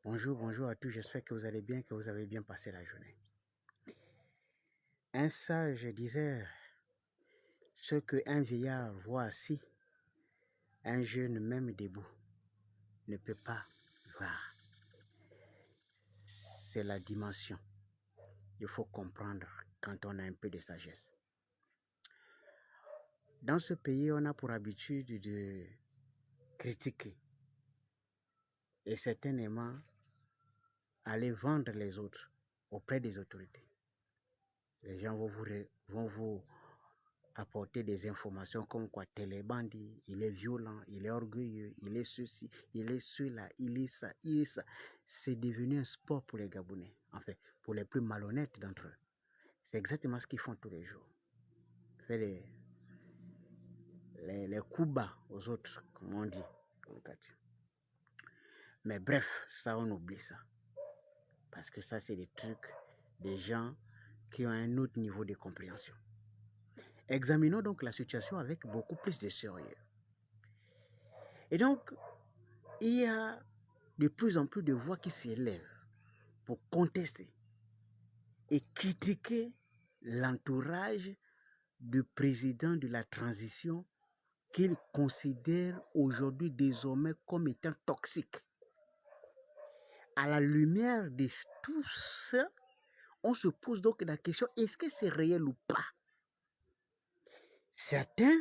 Bonjour, bonjour à tous, j'espère que vous allez bien, que vous avez bien passé la journée. Un sage disait, ce qu'un vieillard voit assis, un jeune même debout ne peut pas voir. C'est la dimension. Il faut comprendre quand on a un peu de sagesse. Dans ce pays, on a pour habitude de critiquer et certainement aller vendre les autres auprès des autorités. Les gens vont vous apporter des informations comme quoi tel est bandit, il est violent, il est orgueilleux, il est ceci, il est cela, il est ça, il est ça. C'est devenu un sport pour les Gabonais, enfin, pour les plus malhonnêtes d'entre eux. C'est exactement ce qu'ils font tous les jours. Faire les coups bas aux autres, comme on dit. Mais bref, ça, on oublie ça. Parce que ça, c'est des trucs des gens qui ont un autre niveau de compréhension. Examinons donc la situation avec beaucoup plus de sérieux. Et donc, il y a de plus en plus de voix qui s'élèvent pour contester et critiquer l'entourage du président de la transition qu'ils considèrent aujourd'hui désormais comme étant toxique. À la lumière de tout ça, on se pose donc la question, est-ce que c'est réel ou pas? Certains,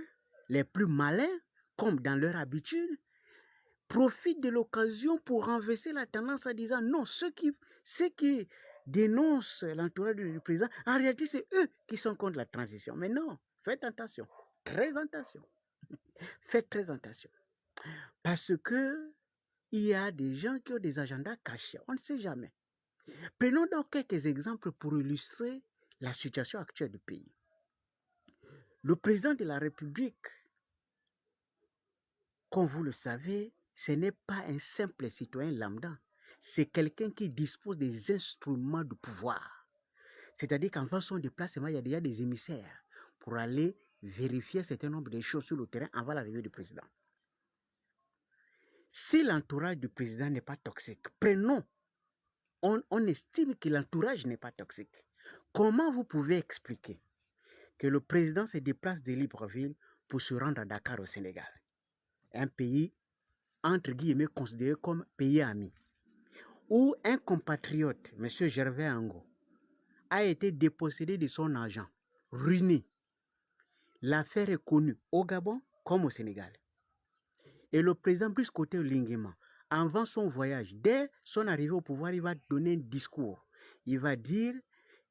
les plus malins, comme dans leur habitude, profitent de l'occasion pour renverser la tendance en disant non, ceux qui dénoncent l'entourage du président, en réalité, c'est eux qui sont contre la transition. Mais non, faites attention, très attention, faites très attention. Parce que il y a des gens qui ont des agendas cachés, on ne sait jamais. Prenons donc quelques exemples pour illustrer la situation actuelle du pays. Le président de la République, comme vous le savez, ce n'est pas un simple citoyen lambda. C'est quelqu'un qui dispose des instruments de pouvoir. C'est-à-dire qu'en son déplacement, il y a déjà des émissaires pour aller vérifier un certain nombre de choses sur le terrain avant l'arrivée du président. Si l'entourage du président n'est pas toxique, prenons, on estime que l'entourage n'est pas toxique. Comment vous pouvez expliquer que le président se déplace de Libreville pour se rendre à Dakar au Sénégal, un pays entre guillemets considéré comme pays ami, où un compatriote, M. Gervais Ango, a été dépossédé de son argent, ruiné. L'affaire est connue au Gabon comme au Sénégal. Et le président Brice Côté Linguema, avant son voyage, dès son arrivée au pouvoir, il va donner un discours. Il va dire,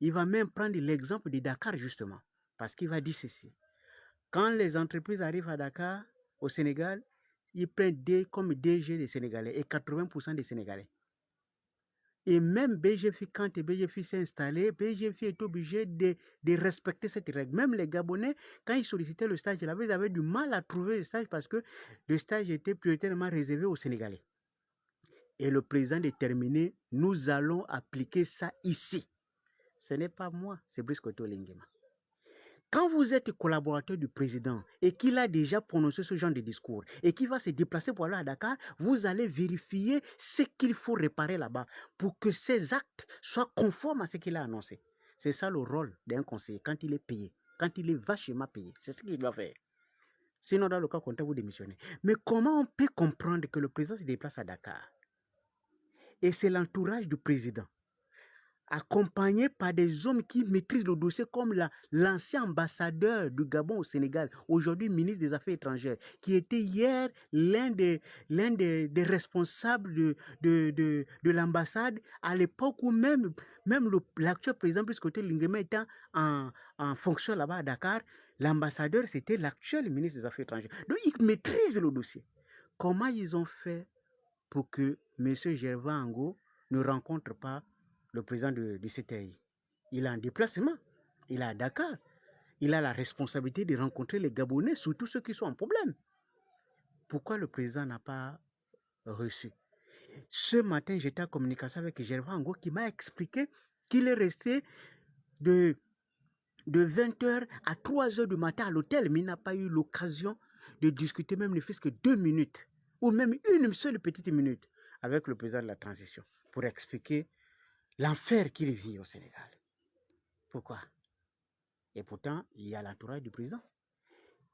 il va même prendre l'exemple de Dakar justement, parce qu'il va dire ceci. Quand les entreprises arrivent à Dakar, au Sénégal, ils prennent comme DG des Sénégalais et 80% des Sénégalais. Et même BGFI, quand BGFI s'est installé, BGFI est obligé de respecter cette règle. Même les Gabonais, quand ils sollicitaient le stage, ils avaient du mal à trouver le stage parce que le stage était prioritairement réservé aux Sénégalais. Et le président déterminé, nous allons appliquer ça ici. Ce n'est pas moi, c'est Brice Koto Linguema. Quand vous êtes collaborateur du président et qu'il a déjà prononcé ce genre de discours et qu'il va se déplacer pour aller à Dakar, vous allez vérifier ce qu'il faut réparer là-bas pour que ces actes soient conformes à ce qu'il a annoncé. C'est ça le rôle d'un conseiller quand il est payé, quand il est vachement payé. C'est ce qu'il doit faire. Sinon, dans le cas contraire, vous démissionnez. Mais comment on peut comprendre que le président se déplace à Dakar et c'est l'entourage du président, accompagné par des hommes qui maîtrisent le dossier comme l'ancien ambassadeur du Gabon au Sénégal, aujourd'hui ministre des Affaires étrangères, qui était hier l'un des responsables de l'ambassade, à l'époque où même l'actuel président Brice Koté Linguema était en fonction là-bas à Dakar, l'ambassadeur c'était l'actuel ministre des Affaires étrangères. Donc ils maîtrisent le dossier. Comment ils ont fait pour que M. Gervais Ango ne rencontre pas le président du CTI? Il est en déplacement, il est à Dakar. Il a la responsabilité de rencontrer les Gabonais, surtout ceux qui sont en problème. Pourquoi le président n'a pas reçu? Ce matin, j'étais en communication avec Gervais Ango qui m'a expliqué qu'il est resté de 20h à 3h du matin à l'hôtel, mais il n'a pas eu l'occasion de discuter même ne fût-ce que 2 minutes, ou même une seule petite minute, avec le président de la transition pour expliquer l'enfer qu'il vit au Sénégal. Pourquoi? Et pourtant, il y a l'entourage du président.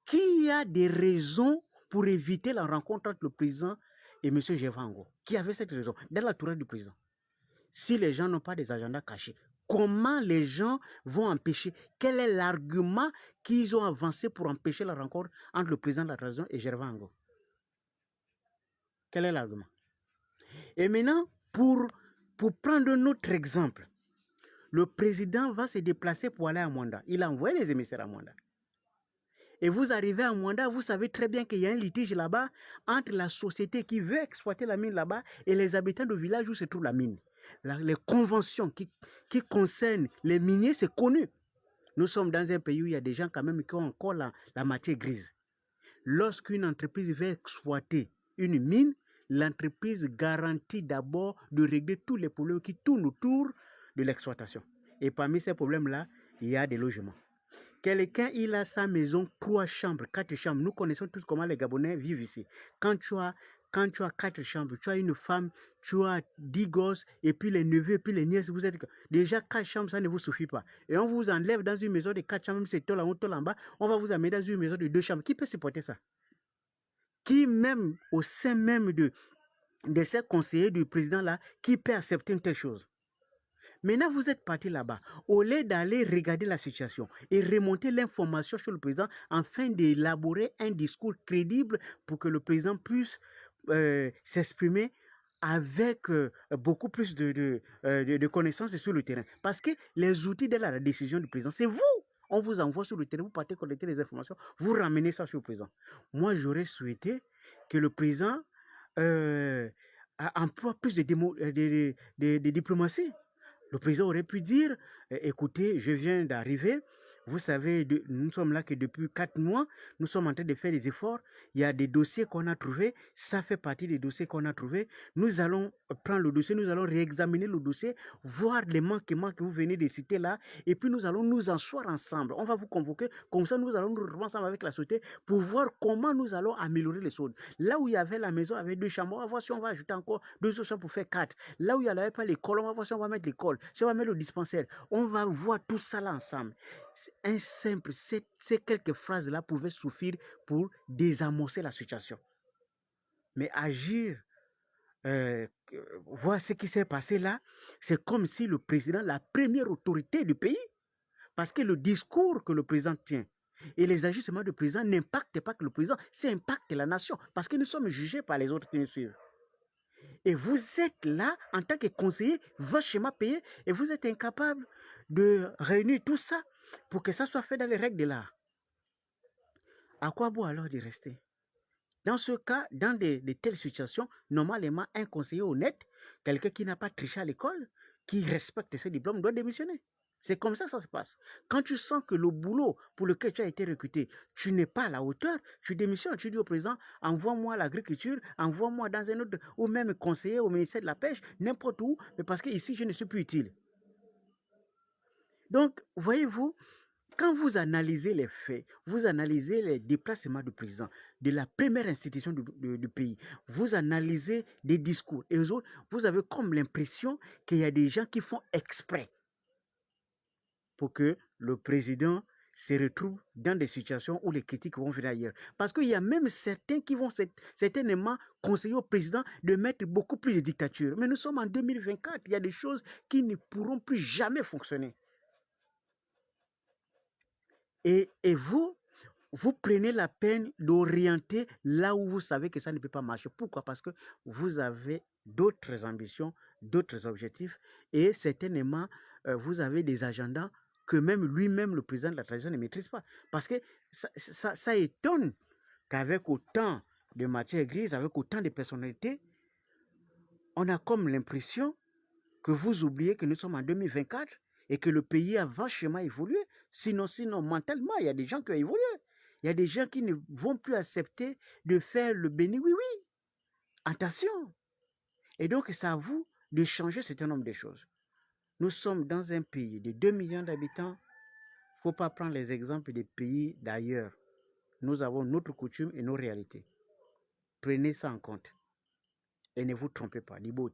Qui a des raisons pour éviter la rencontre entre le président et M. Jevango? Qui avait cette raison? Dans l'entourage du président. Si les gens n'ont pas des agendas cachés, comment les gens vont empêcher? Quel est l'argument qu'ils ont avancé pour empêcher la rencontre entre le président de la transition et Jevango? Quel est l'argument? Et maintenant, pour prendre un autre exemple, le président va se déplacer pour aller à Mwanda. Il a envoyé les émissaires à Mwanda. Et vous arrivez à Mwanda, vous savez très bien qu'il y a un litige là-bas entre la société qui veut exploiter la mine là-bas et les habitants du village où se trouve la mine. Les conventions qui concernent les miniers, c'est connu. Nous sommes dans un pays où il y a des gens quand même qui ont encore la matière grise. Lorsqu'une entreprise veut exploiter une mine, l'entreprise garantit d'abord de régler tous les problèmes qui tournent autour de l'exploitation. Et parmi ces problèmes-là, il y a des logements. Quelqu'un, il a sa maison, 3 chambres, 4 chambres. Nous connaissons tous comment les Gabonais vivent ici. Quand tu as 4 chambres, tu as une femme, tu as 10 gosses, et puis les neveux, et puis les nièces, vous êtes déjà 4 chambres, ça ne vous suffit pas. Et on vous enlève dans une maison de 4 chambres, même si c'est tout en haut, tout en bas, on va vous amener dans une maison de 2 chambres. Qui peut supporter ça? Qui même, au sein même de ces conseillers du président-là, qui peut accepter une telle chose? Maintenant, vous êtes parti là-bas. Au lieu d'aller regarder la situation et remonter l'information sur le président afin d'élaborer un discours crédible pour que le président puisse s'exprimer avec beaucoup plus de connaissances sur le terrain. Parce que les outils de la décision du président, c'est vous. On vous envoie sur le terrain, vous partez collecter les informations, vous ramenez ça sur le président. Moi, j'aurais souhaité que le président emploie plus de diplomatie. Le président aurait pu dire, écoutez, je viens d'arriver, vous savez, nous sommes là que depuis 4 mois, nous sommes en train de faire des efforts, il y a des dossiers qu'on a trouvés, ça fait partie des dossiers qu'on a trouvés, nous allons prendre le dossier, nous allons réexaminer le dossier, voir les manquements que vous venez de citer là, et puis nous allons nous asseoir ensemble, on va vous convoquer, comme ça nous allons nous retrouver ensemble avec la société pour voir comment nous allons améliorer les choses. Là où il y avait la maison avec 2 chambres, on va voir si on va ajouter encore 2 autres chambres pour faire 4. Là où il n'y avait pas l'école, on va voir si on va mettre l'école, si on va mettre le dispensaire, on va voir tout ça là ensemble. Ces quelques phrases-là pouvaient suffire pour désamorcer la situation. Mais agir, voir ce qui s'est passé là, c'est comme si le président, la première autorité du pays, parce que le discours que le président tient et les agissements du président n'impactent pas que le président, ça impacte la nation, parce que nous sommes jugés par les autres qui nous suivent. Et vous êtes là en tant que conseiller, votre schéma payé, et vous êtes incapable de réunir tout ça pour que ça soit fait dans les règles de l'art. À quoi bon alors d'y rester? Dans ce cas, dans de telles situations, normalement, un conseiller honnête, quelqu'un qui n'a pas triché à l'école, qui respecte ses diplômes, doit démissionner. C'est comme ça que ça se passe. Quand tu sens que le boulot pour lequel tu as été recruté, tu n'es pas à la hauteur, tu démissionnes, tu dis au président, envoie-moi à l'agriculture, envoie-moi dans un autre, ou même conseiller au ministère de la Pêche, n'importe où, mais parce que ici, je ne suis plus utile. Donc, voyez-vous, quand vous analysez les faits, vous analysez les déplacements du président, de la première institution du pays, vous analysez des discours, et aux autres, vous avez comme l'impression qu'il y a des gens qui font exprès pour que le président se retrouve dans des situations où les critiques vont venir ailleurs. Parce qu'il y a même certains qui vont certainement conseiller au président de mettre beaucoup plus de dictature. Mais nous sommes en 2024, il y a des choses qui ne pourront plus jamais fonctionner. Et vous prenez la peine d'orienter là où vous savez que ça ne peut pas marcher. Pourquoi? Parce que vous avez d'autres ambitions, d'autres objectifs, et certainement, vous avez des agendas que même lui-même, le président de la transition, ne maîtrise pas. Parce que ça étonne qu'avec autant de matière grise, avec autant de personnalités, on a comme l'impression que vous oubliez que nous sommes en 2024 et que le pays a vachement évolué. Sinon, mentalement, il y a des gens qui ont évolué. Il y a des gens qui ne vont plus accepter de faire le béni oui-oui. Attention. Et donc, c'est à vous de changer un certain nombre de choses. Nous sommes dans un pays de 2 millions d'habitants. Il ne faut pas prendre les exemples des pays d'ailleurs. Nous avons notre coutume et nos réalités. Prenez ça en compte. Et ne vous trompez pas, Libot.